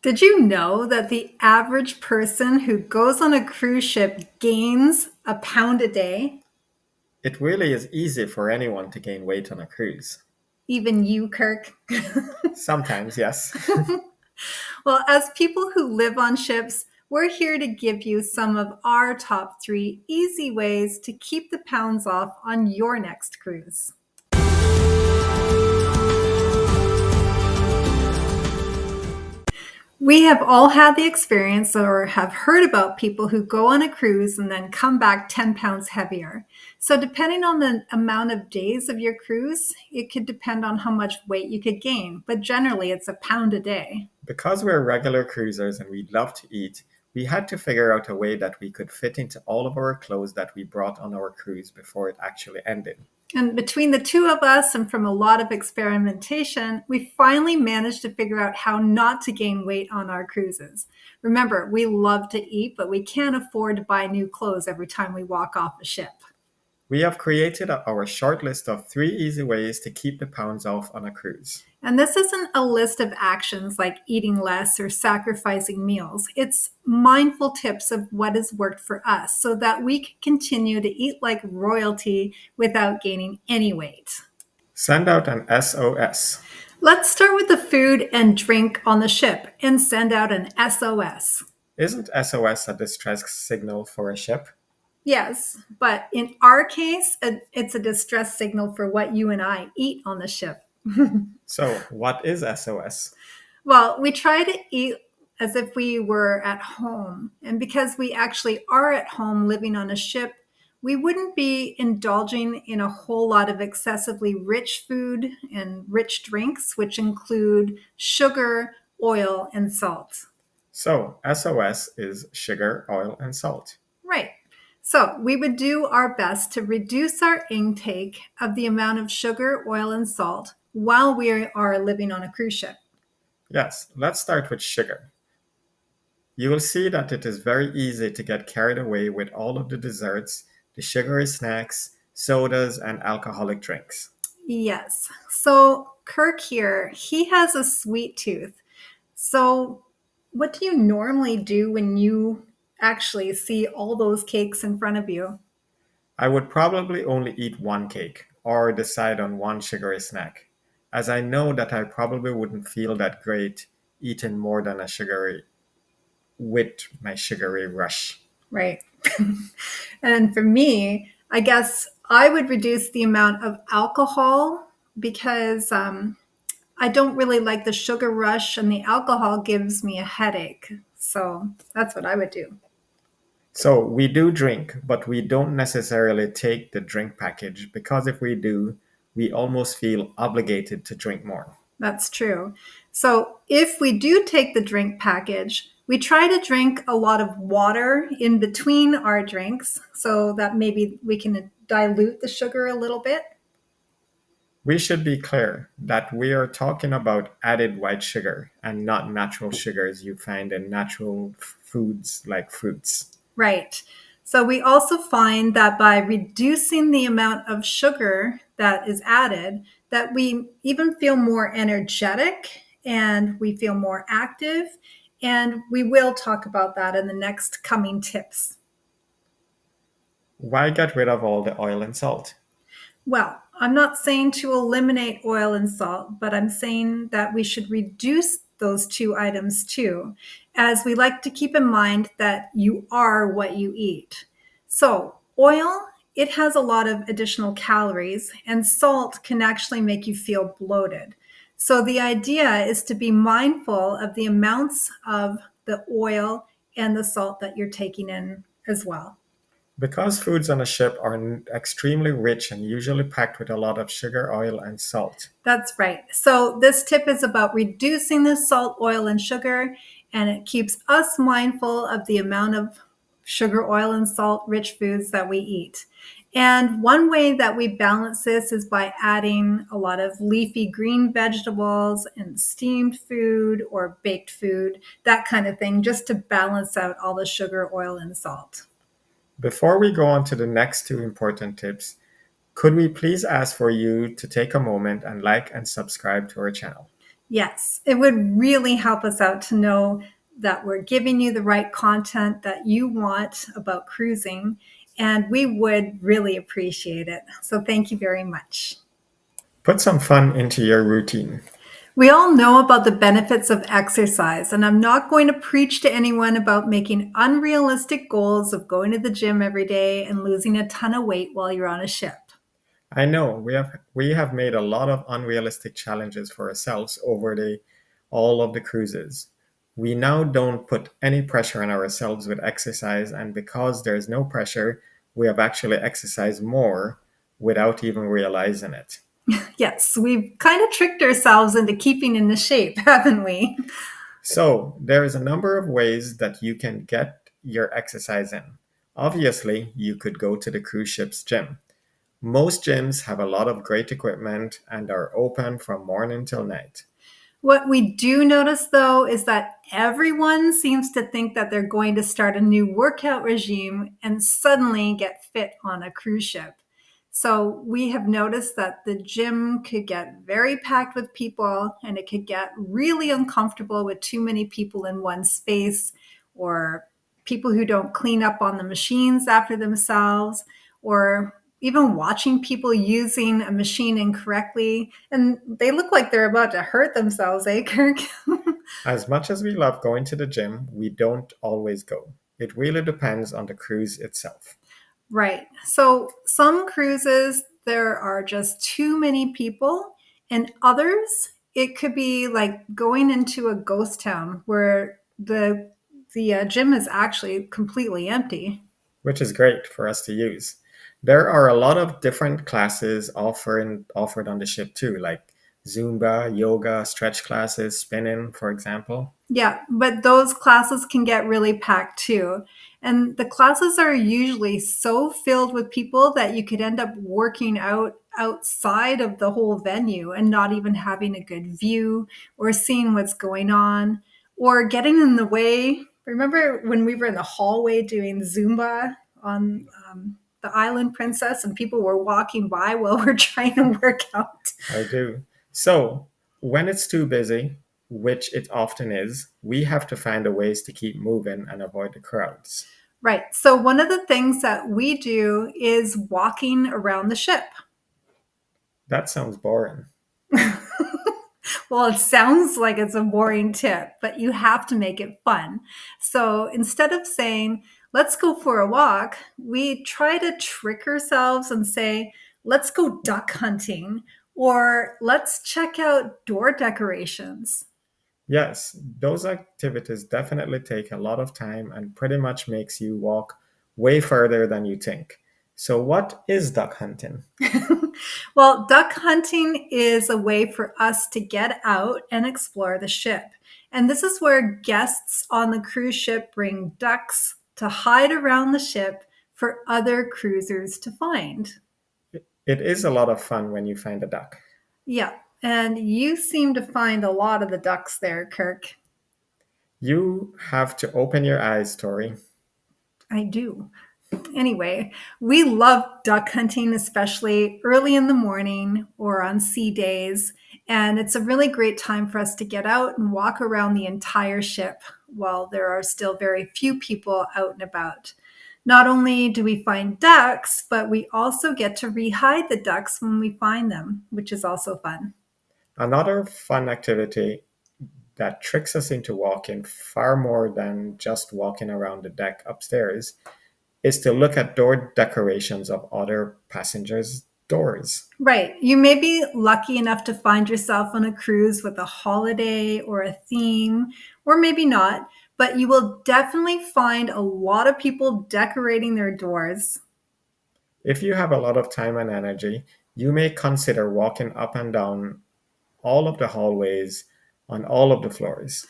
Did you know that the average person who goes on a cruise ship gains a pound a day? It really is easy for anyone to gain weight on a cruise. Even you, Kirk. Sometimes, yes. Well, as people who live on ships, we're here to give you some of our top three easy ways to keep the pounds off on your next cruise. We have all had the experience or have heard about people who go on a cruise and then come back 10 pounds heavier. So, depending on the amount of days of your cruise, it could depend on how much weight you could gain, but generally it's a pound a day. Because we're regular cruisers and we love to eat, we had to figure out a way that we could fit into all of our clothes that we brought on our cruise before it actually ended. And between the two of us and from a lot of experimentation, we finally managed to figure out how not to gain weight on our cruises. Remember, we love to eat, but we can't afford to buy new clothes every time we walk off a ship. We have created our short list of 3 easy ways to keep the pounds off on a cruise. And this isn't a list of actions like eating less or sacrificing meals. It's mindful tips of what has worked for us so that we can continue to eat like royalty without gaining any weight. Send out an SOS. Let's start with the food and drink on the ship and send out an SOS. Isn't SOS a distress signal for a ship? Yes, but in our case, it's a distress signal for what you and I eat on the ship. So, what is SOS? Well, we try to eat as if we were at home. And because we actually are at home living on a ship, we wouldn't be indulging in a whole lot of excessively rich food and rich drinks, which include sugar, oil, and salt. So, SOS is sugar, oil, and salt. Right. So we would do our best to reduce our intake of the amount of sugar, oil, and salt while we are living on a cruise ship. Yes, let's start with sugar. You will see that it is very easy to get carried away with all of the desserts, the sugary snacks, sodas, and alcoholic drinks. Yes. So Kirk here, he has a sweet tooth. So what do you normally do when you actually see all those cakes in front of you? I would probably only eat one cake or decide on one sugary snack, as I know that I probably wouldn't feel that great eating more than a sugary with my sugary rush. Right. And for me, I guess I would reduce the amount of alcohol because I don't really like the sugar rush, and the alcohol gives me a headache. So that's what I would do. So we do drink, but we don't necessarily take the drink package because if we do, we almost feel obligated to drink more. That's true. So if we do take the drink package, we try to drink a lot of water in between our drinks so that maybe we can dilute the sugar a little bit. We should be clear that we are talking about added white sugar and not natural sugars you find in natural foods like fruits. Right. So we also find that by reducing the amount of sugar that is added, that we even feel more energetic and we feel more active. And we will talk about that in the next coming tips. Why get rid of all the oil and salt? Well, I'm not saying to eliminate oil and salt, but I'm saying that we should reduce those two items too, as we like to keep in mind that you are what you eat. So, oil, it has a lot of additional calories, and salt can actually make you feel bloated. So, the idea is to be mindful of the amounts of the oil and the salt that you're taking in as well. Because foods on a ship are extremely rich and usually packed with a lot of sugar, oil, and salt. That's right. So, this tip is about reducing the salt, oil, and sugar, and it keeps us mindful of the amount of sugar, oil, and salt rich foods that we eat. And one way that we balance this is by adding a lot of leafy green vegetables and steamed food or baked food, that kind of thing, just to balance out all the sugar, oil, and salt. Before we go on to the next 2 important tips, could we please ask for you to take a moment and like and subscribe to our channel? Yes, it would really help us out to know that we're giving you the right content that you want about cruising, and we would really appreciate it. So, thank you very much. Put some fun into your routine. We all know about the benefits of exercise, and I'm not going to preach to anyone about making unrealistic goals of going to the gym every day and losing a ton of weight while you're on a ship. I know we have made a lot of unrealistic challenges for ourselves over the all of the cruises. We now don't put any pressure on ourselves with exercise, and because there's no pressure, we have actually exercised more without even realizing it. Yes, we've kind of tricked ourselves into keeping in the shape, haven't we? So, there is a number of ways that you can get your exercise in. Obviously, you could go to the cruise ship's gym. Most gyms have a lot of great equipment and are open from morning till night. What we do notice though is that everyone seems to think that they're going to start a new workout regime and suddenly get fit on a cruise ship. So we have noticed that the gym could get very packed with people and it could get really uncomfortable with too many people in one space, or people who don't clean up on the machines after themselves, or even watching people using a machine incorrectly, and they look like they're about to hurt themselves, eh, Kirk? As much as we love going to the gym, we don't always go. It really depends on the cruise itself. Right. So some cruises, there are just too many people, and others, it could be like going into a ghost town where the gym is actually completely empty. Which is great for us to use. There are a lot of different classes offered on the ship too, like Zumba, yoga, stretch classes, spinning, for example. Yeah, but those classes can get really packed too. And the classes are usually so filled with people that you could end up working out outside of the whole venue and not even having a good view or seeing what's going on or getting in the way. Remember when we were in the hallway doing Zumba on the Island Princess and people were walking by while we're trying to work out? I do. So, when it's too busy, which it often is, we have to find a ways to keep moving and avoid the crowds. Right. So, one of the things that we do is walking around the ship. That sounds boring. Well, it sounds like it's a boring tip, but you have to make it fun. So, instead of saying, let's go for a walk, we try to trick ourselves and say, let's go duck hunting or let's check out door decorations. Yes, those activities definitely take a lot of time and pretty much makes you walk way further than you think. So what is duck hunting? Well, duck hunting is a way for us to get out and explore the ship. And this is where guests on the cruise ship bring ducks to hide around the ship for other cruisers to find. It is a lot of fun when you find a duck. Yeah. And you seem to find a lot of the ducks there, Kirk. You have to open your eyes, Tori. I do. Anyway, we love duck hunting, especially early in the morning or on sea days. And it's a really great time for us to get out and walk around the entire ship while there are still very few people out and about. Not only do we find ducks, but we also get to rehide the ducks when we find them, which is also fun. Another fun activity that tricks us into walking far more than just walking around the deck upstairs is to look at door decorations of other passengers' doors. Right. You may be lucky enough to find yourself on a cruise with a holiday or a theme, or maybe not, but you will definitely find a lot of people decorating their doors. If you have a lot of time and energy, you may consider walking up and down all of the hallways on all of the floors.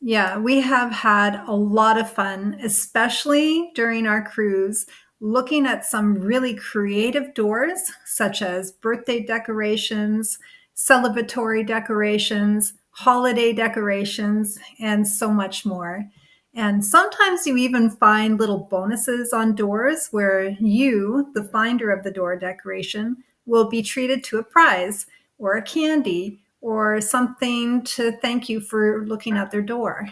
Yeah, we have had a lot of fun, especially during our cruise, looking at some really creative doors, such as birthday decorations, celebratory decorations, holiday decorations, and so much more. And sometimes you even find little bonuses on doors where you, the finder of the door decoration, will be treated to a prize or a candy or something to thank you for looking at their door.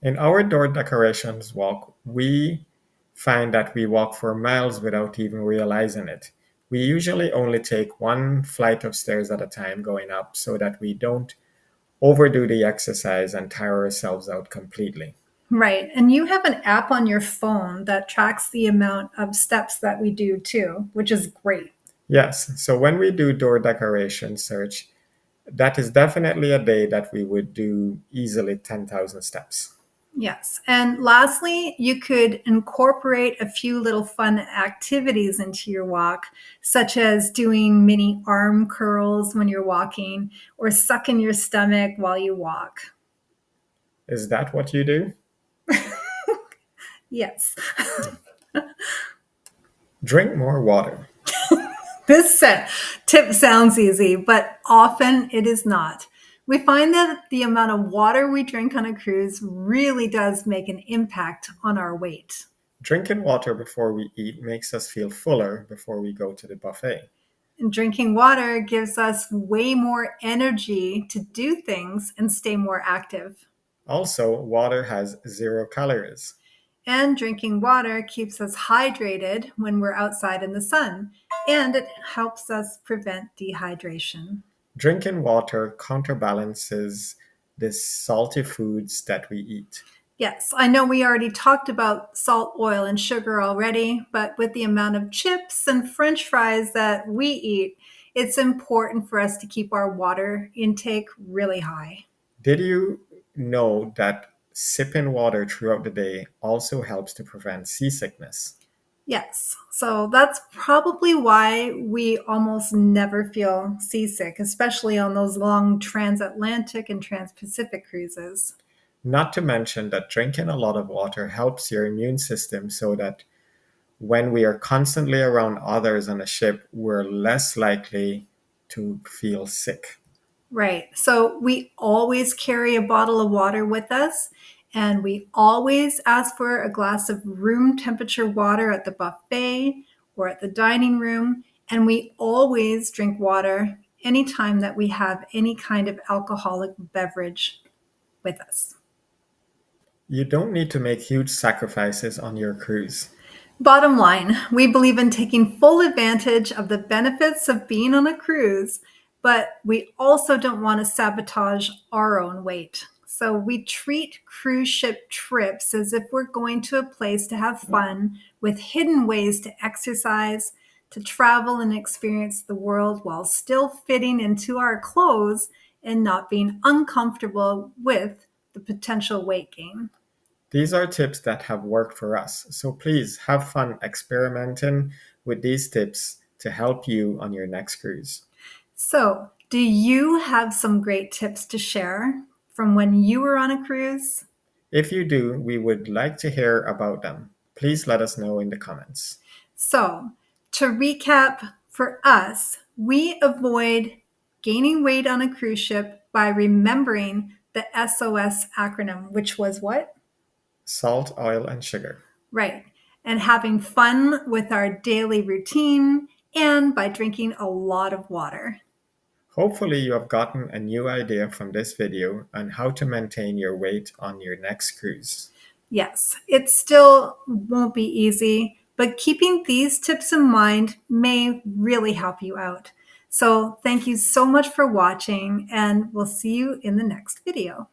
In our door decorations walk, we find that we walk for miles without even realizing it. We usually only take one flight of stairs at a time going up so that we don't overdo the exercise and tire ourselves out completely. Right. And you have an app on your phone that tracks the amount of steps that we do too, which is great. Yes, so when we do door decoration search, that is definitely a day that we would do easily 10,000 steps. Yes. And lastly, you could incorporate a few little fun activities into your walk, such as doing mini arm curls when you're walking or sucking your stomach while you walk. Is that what you do? Yes. Drink more water. This tip sounds easy, but often it is not. We find that the amount of water we drink on a cruise really does make an impact on our weight. Drinking water before we eat makes us feel fuller before we go to the buffet. And drinking water gives us way more energy to do things and stay more active. Also, water has 0 calories. And drinking water keeps us hydrated when we're outside in the sun, and it helps us prevent dehydration. Drinking water counterbalances the salty foods that we eat. Yes, I know we already talked about salt, oil, and sugar already, but with the amount of chips and french fries that we eat, it's important for us to keep our water intake really high. Did you know that sipping water throughout the day also helps to prevent seasickness? Yes, so that's probably why we almost never feel seasick, especially on those long transatlantic and transpacific cruises. Not to mention that drinking a lot of water helps your immune system so that when we are constantly around others on a ship, we're less likely to feel sick. Right. So we always carry a bottle of water with us, and we always ask for a glass of room temperature water at the buffet or at the dining room. And we always drink water anytime that we have any kind of alcoholic beverage with us. You don't need to make huge sacrifices on your cruise. Bottom line, we believe in taking full advantage of the benefits of being on a cruise, but we also don't want to sabotage our own weight. So we treat cruise ship trips as if we're going to a place to have fun with hidden ways to exercise, to travel and experience the world while still fitting into our clothes and not being uncomfortable with the potential weight gain. These are tips that have worked for us, so please have fun experimenting with these tips to help you on your next cruise. So, do you have some great tips to share from when you were on a cruise? If you do, we would like to hear about them. Please let us know in the comments. So, to recap for us, we avoid gaining weight on a cruise ship by remembering the SOS acronym, which was what? Salt, oil, and sugar. Right. And having fun with our daily routine and by drinking a lot of water. Hopefully you have gotten a new idea from this video on how to maintain your weight on your next cruise. Yes, it still won't be easy, but keeping these tips in mind may really help you out. So thank you so much for watching, and we'll see you in the next video.